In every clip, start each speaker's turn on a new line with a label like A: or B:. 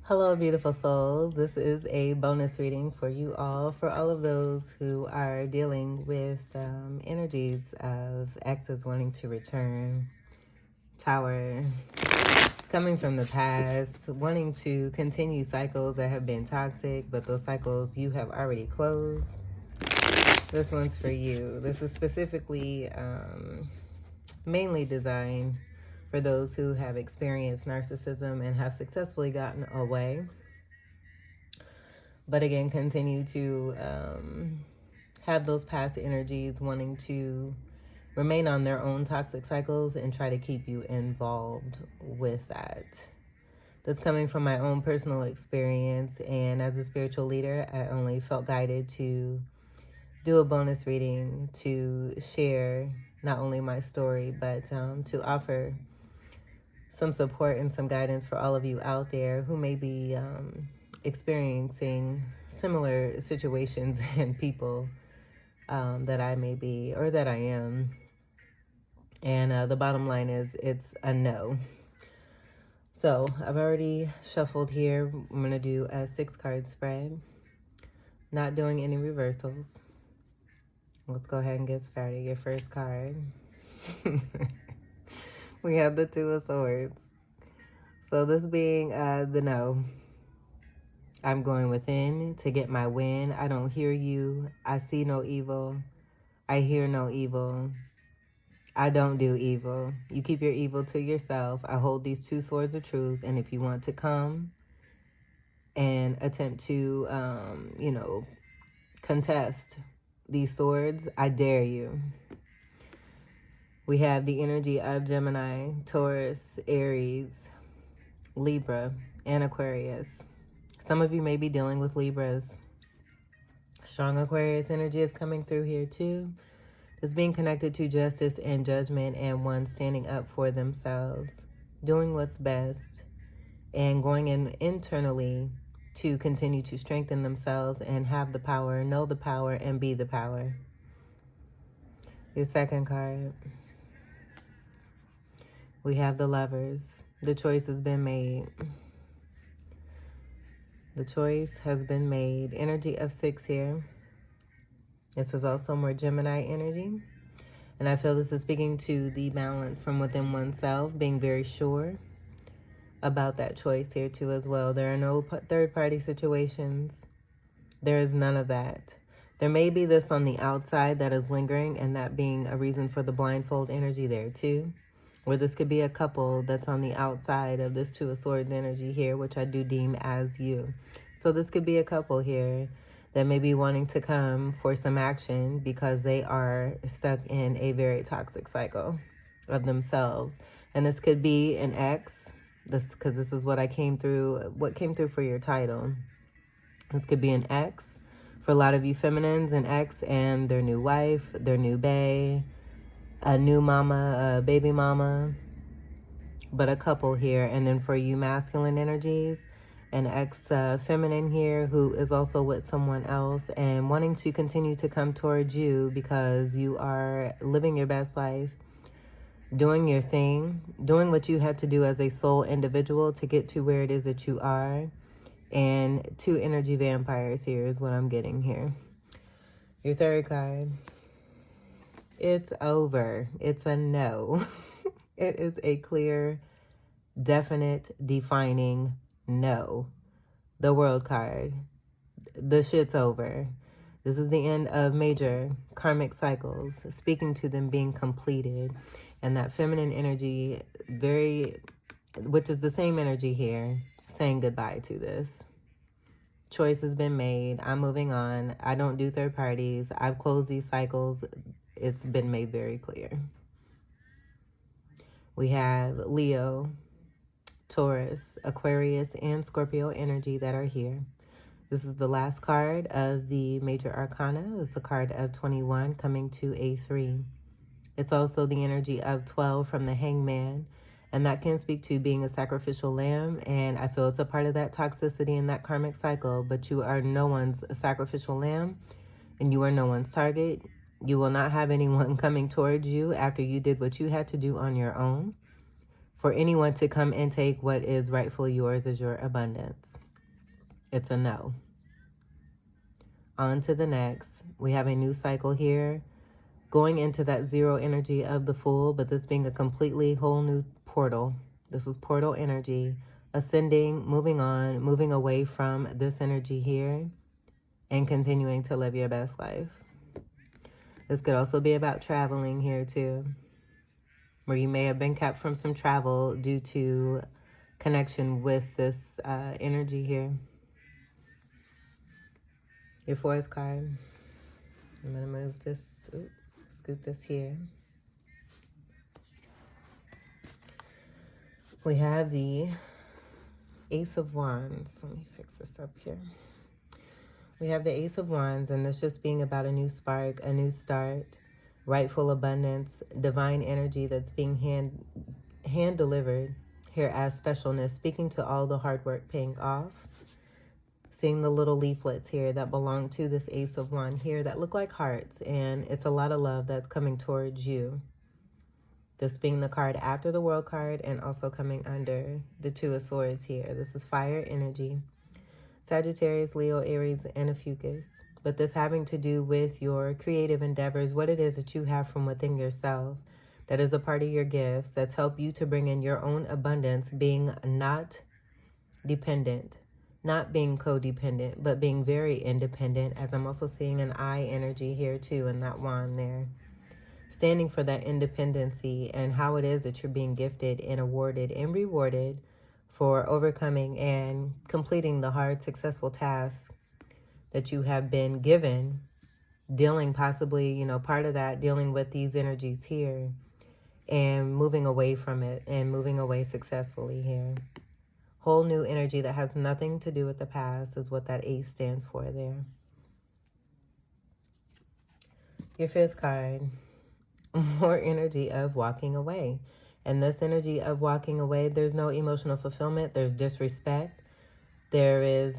A: Hello, beautiful souls. This is a bonus reading for you all, for all of those who are dealing with energies of exes wanting to return, Tower, coming from the past, wanting to continue cycles that have been toxic, but those cycles you have already closed. This one's for you. This is specifically mainly designed for those who have experienced narcissism and have successfully gotten away, but again continue to have those past energies wanting to remain on their own toxic cycles and try to keep you involved with that. That's coming from my own personal experience, and as a spiritual leader, I only felt guided to do a bonus reading to share not only my story, but to offer some support and some guidance for all of you out there who may be experiencing similar situations and people that I may be or that I am. And the bottom line is it's a no. So I've already shuffled here. I'm going to do a 6-card spread. Not doing any reversals. Let's go ahead and get started. Your first card. We have the 2 of Swords. So this being the no. I'm going within to get my win. I don't hear you. I see no evil. I hear no evil. I don't do evil. You keep your evil to yourself. I hold these 2 swords of truth. And if you want to come and attempt to, contest these swords, I dare you. We have the energy of Gemini, Taurus, Aries, Libra, and Aquarius. Some of you may be dealing with Libras. Strong Aquarius energy is coming through here too. It's being connected to justice and judgment, and one standing up for themselves, doing what's best, and going in internally to continue to strengthen themselves and have the power, know the power, and be the power. Your second card. We have the Lovers. The choice has been made. The choice has been made. Energy of 6 here. This is also more Gemini energy. And I feel this is speaking to the balance from within oneself, being very sure about that choice here too as well. There are no third-party situations. There is none of that. There may be this on the outside that is lingering, and that being a reason for the blindfold energy there too. Or this could be a couple that's on the outside of this 2 of Swords energy here, which I do deem as you. So this could be a couple here that may be wanting to come for some action because they are stuck in a very toxic cycle of themselves. And this could be an ex, because this is what came through for your title. This could be an ex. For a lot of you feminines, an ex and their new wife, their new bae, a new mama, a baby mama, but a couple here. And then for you masculine energies, an ex-feminine here who is also with someone else and wanting to continue to come towards you because you are living your best life, doing your thing, doing what you have to do as a soul individual to get to where it is that you are. And 2 energy vampires here is what I'm getting here. Your third card. It's over. It's a no. It is a clear, definite, defining no. The World card. The shit's over. This is the end of major karmic cycles, speaking to them being completed. And that feminine energy, which is the same energy here, saying goodbye to this. Choice has been made. I'm moving on. I don't do third parties. I've closed these cycles. It's been made very clear. We have Leo, Taurus, Aquarius, and Scorpio energy that are here. This is the last card of the major arcana. It's a card of 21 coming to a 3. It's also the energy of 12 from the Hangman, and that can speak to being a sacrificial lamb, and I feel it's a part of that toxicity and that karmic cycle, but you are no one's sacrificial lamb, and you are no one's target. You will not have anyone coming towards you after you did what you had to do on your own. for anyone to come and take what is rightfully yours as your abundance. It's a no. On to the next. We have a new cycle here, going into that zero energy of the Fool, but this being a completely whole new portal. This is portal energy, ascending, moving on, moving away from this energy here, and continuing to live your best life. This could also be about traveling here too, where you may have been kept from some travel due to connection with this energy here. Your fourth card. I'm going to move this, scoot this here. We have the Ace of Wands. Let me fix this up here. We have the Ace of Wands, and this just being about a new spark, a new start, rightful abundance, divine energy that's being hand delivered here as specialness, speaking to all the hard work paying off. Seeing the little leaflets here that belong to this Ace of Wands here that look like hearts, and it's a lot of love that's coming towards you. This being the card after the World card and also coming under the Two of Swords here. This is fire energy. Sagittarius, Leo, Aries, and a Fucus. But this having to do with your creative endeavors, what it is that you have from within yourself that is a part of your gifts that's helped you to bring in your own abundance, being not dependent, not being codependent, but being very independent, as I'm also seeing an eye energy here too in that wand there. Standing for that independency and how it is that you're being gifted and awarded and rewarded for overcoming and completing the hard, successful tasks that you have been given, dealing possibly, you know, part of that, dealing with these energies here and moving away from it and moving away successfully here. Whole new energy that has nothing to do with the past is what that Ace stands for there. Your fifth card, more energy of walking away. And this energy of walking away, there's no emotional fulfillment. There's disrespect. There is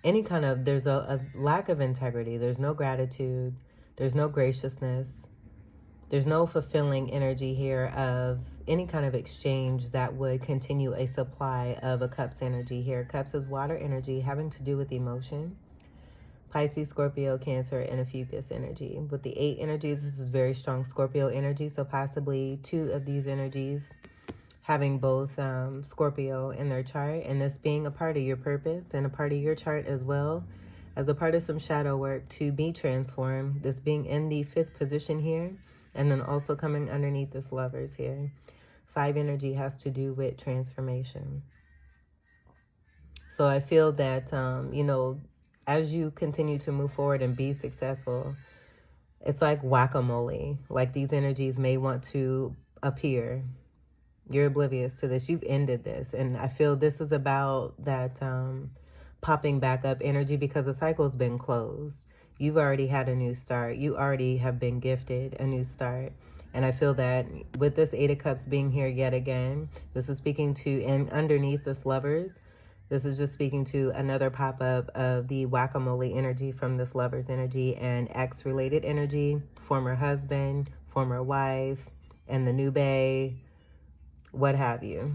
A: there's a lack of integrity. There's no gratitude. There's no graciousness. There's no fulfilling energy here of any kind of exchange that would continue a supply of a Cups energy here. Cups is water energy having to do with emotion. Pisces, Scorpio, Cancer, and a Fucus energy. With the 8 energies, this is very strong Scorpio energy. So possibly 2 of these energies having both Scorpio in their chart. And this being a part of your purpose and a part of your chart as well as a part of some shadow work to be transformed. This being in the 5th position here. And then also coming underneath this Lovers here. 5 energy has to do with transformation. So I feel that, you know, as you continue to move forward and be successful, it's like whack-a-mole. Like these energies may want to appear. You're oblivious to this. You've ended this. And I feel this is about that popping back up energy because the cycle's been closed. You've already had a new start. You already have been gifted a new start. And I feel that with this 8 of Cups being here yet again, this is speaking to, and underneath this Lovers, this is just speaking to another pop-up of the whack-a-mole energy from this Lovers energy and ex-related energy, former husband, former wife, and the new bae, what have you.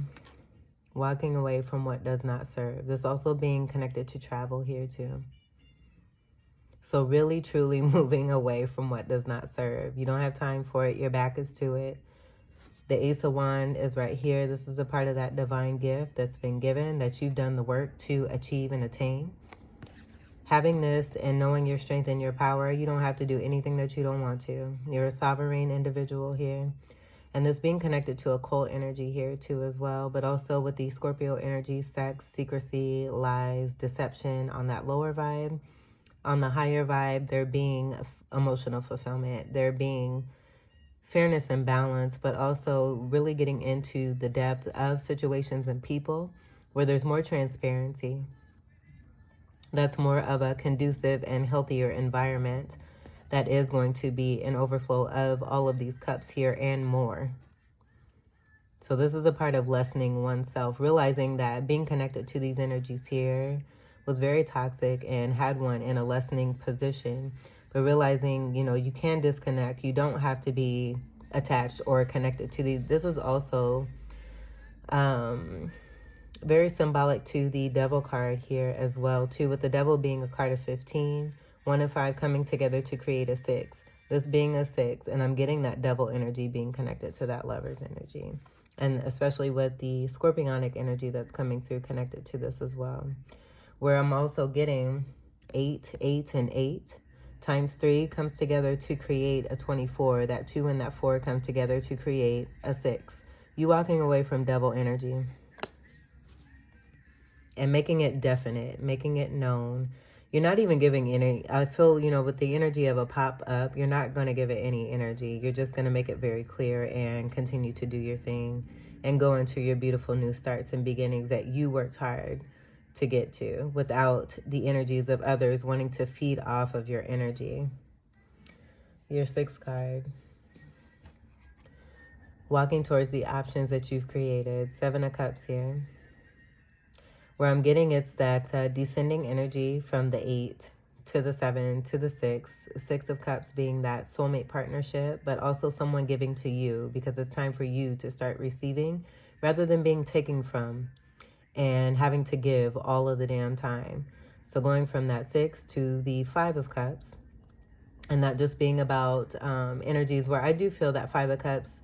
A: Walking away from what does not serve. This also being connected to travel here too. So really, truly moving away from what does not serve. You don't have time for it. Your back is to it. The Ace of Wands is right here. This is a part of that divine gift that's been given, that you've done the work to achieve and attain. Having this and knowing your strength and your power, you don't have to do anything that you don't want to. You're a sovereign individual here. And this being connected to occult energy here too as well, but also with the Scorpio energy, sex, secrecy, lies, deception on that lower vibe. On the higher vibe, there being emotional fulfillment, there being fairness and balance, but also really getting into the depth of situations and people where there's more transparency. That's more of a conducive and healthier environment that is going to be an overflow of all of these cups here and more. So this is a part of lessening oneself, realizing that being connected to these energies here was very toxic and had one in a lessening position. But realizing, you know, you can disconnect. You don't have to be attached or connected to these. This is also very symbolic to the devil card here as well, too, with the devil being a card of 15, 1 and 5 coming together to create a 6. This being a 6, and I'm getting that devil energy being connected to that lover's energy. And especially with the scorpionic energy that's coming through connected to this as well. Where I'm also getting 8, 8, and 8 times 3 comes together to create a 24. That 2 and that 4 come together to create a 6. You walking away from devil energy and making it definite, making it known. You're not even giving any, I feel, you know, with the energy of a pop-up, you're not going to give it any energy. You're just going to make it very clear and continue to do your thing and go into your beautiful new starts and beginnings that you worked hard to get to without the energies of others wanting to feed off of your energy. Your 6th card. Walking towards the options that you've created. 7 of Cups here. Where I'm getting it's that descending energy from the 8 to the 7 to the 6. 6 of Cups being that soulmate partnership, but also someone giving to you because it's time for you to start receiving rather than being taken from and having to give all of the damn time. So going from that 6 to the 5 of Cups, and that just being about energies where I do feel that 5 of Cups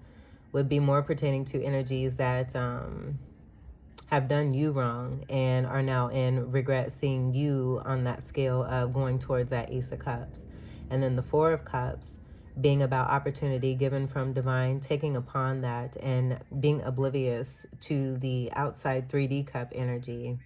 A: would be more pertaining to energies that have done you wrong and are now in regret seeing you on that scale of going towards that Ace of Cups. And then the 4 of Cups being about opportunity given from divine, taking upon that and being oblivious to the outside 3D cup energy.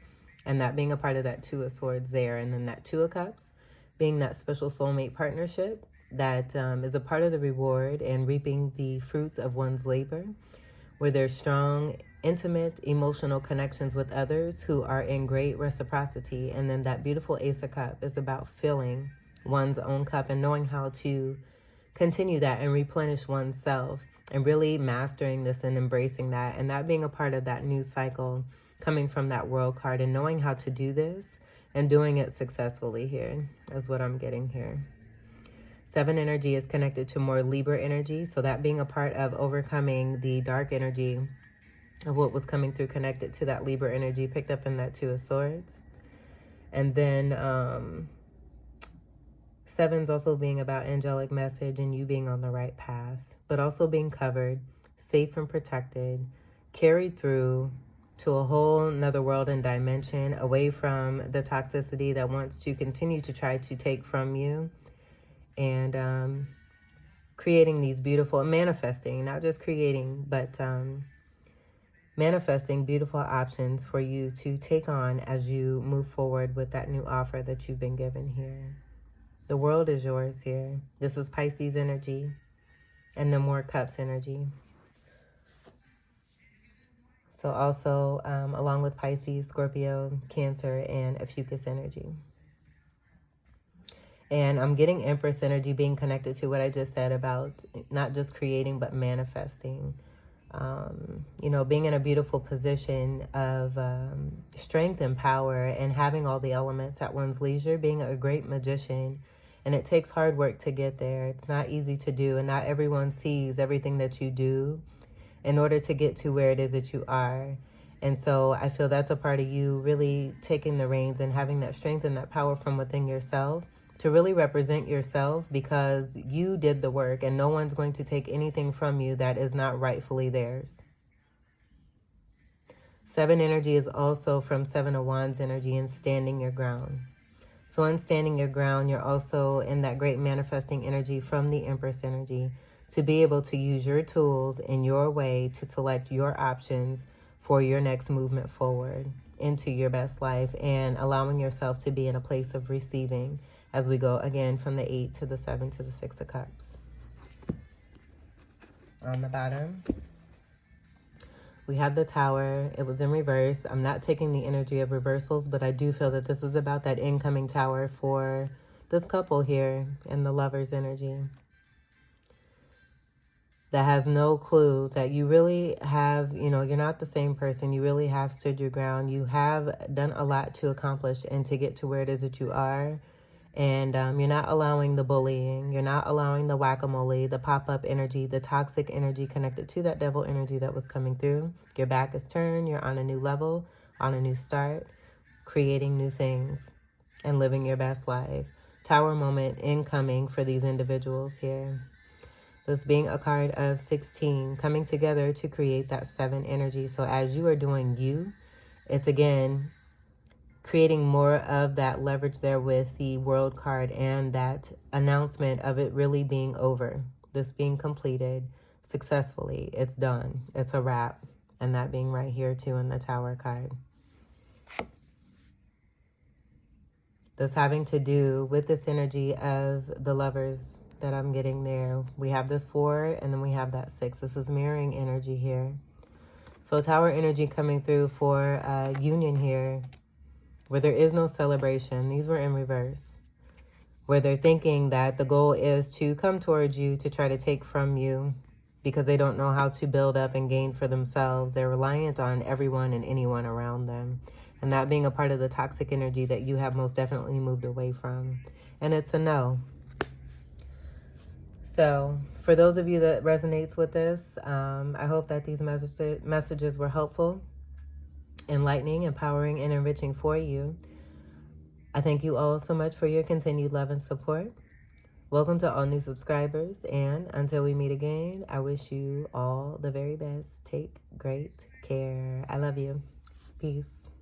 A: And that being a part of that 2 of Swords there. And then that 2 of Cups being that special soulmate partnership that is a part of the reward and reaping the fruits of one's labor, where there's strong, intimate, emotional connections with others who are in great reciprocity. And then that beautiful Ace of Cups is about filling one's own cup and knowing how to continue that and replenish oneself and really mastering this and embracing that. And that being a part of that new cycle coming from that World card and knowing how to do this and doing it successfully here is what I'm getting here. 7 energy is connected to more Libra energy. So that being a part of overcoming the dark energy of what was coming through connected to that Libra energy picked up in that 2 of Swords. And then 7's also being about angelic message and you being on the right path, but also being covered, safe and protected, carried through to a whole nother world and dimension away from the toxicity that wants to continue to try to take from you, and creating these beautiful, manifesting, not just creating, but manifesting beautiful options for you to take on as you move forward with that new offer that you've been given here. The world is yours here. This is Pisces energy and the more Cups energy. So also along with Pisces, Scorpio, Cancer, and Ophiuchus energy. And I'm getting Empress energy being connected to what I just said about not just creating, but manifesting. You know, being in a beautiful position of strength and power and having all the elements at one's leisure, being a great magician. And it takes hard work to get there. It's not easy to do, and not everyone sees everything that you do in order to get to where it is that you are. And so I feel that's a part of you really taking the reins and having that strength and that power from within yourself to really represent yourself, because you did the work and no one's going to take anything from you that is not rightfully theirs. 7 energy is also from 7 of Wands energy and standing your ground. So in standing your ground, you're also in that great manifesting energy from the Empress energy to be able to use your tools in your way to select your options for your next movement forward into your best life, and allowing yourself to be in a place of receiving as we go again from the 8 to the 7 to the 6 of Cups. On the bottom, we have the Tower. It was in reverse. I'm not taking the energy of reversals, but I do feel that this is about that incoming Tower for this couple here in the Lover's energy that has no clue that you really have, you know, you're not the same person. You really have stood your ground. You have done a lot to accomplish and to get to where it is that you are. And you're not allowing the bullying. You're not allowing the whack-a-mole, the pop-up energy, the toxic energy connected to that devil energy that was coming through. Your back is turned. You're on a new level, on a new start, creating new things and living your best life. Tower moment incoming for these individuals here. This being a card of 16, coming together to create that 7 energy. So as you are doing you, it's again creating more of that leverage there with the World card and that announcement of it really being over. This being completed successfully. It's done. It's a wrap. And that being right here too in the Tower card. This having to do with this energy of the Lovers that I'm getting there. We have this 4 and then we have that 6. This is mirroring energy here. So Tower energy coming through for union here, where there is no celebration. These were in reverse. Where they're thinking that the goal is to come towards you to try to take from you because they don't know how to build up and gain for themselves. They're reliant on everyone and anyone around them. And that being a part of the toxic energy that you have most definitely moved away from. And it's a no. So for those of you that resonates with this, I hope that these messages were helpful, enlightening, empowering, and enriching for you. I thank you all so much for your continued love and support. Welcome to all new subscribers. And until we meet again, I wish you all the very best. Take great care. I love you. Peace.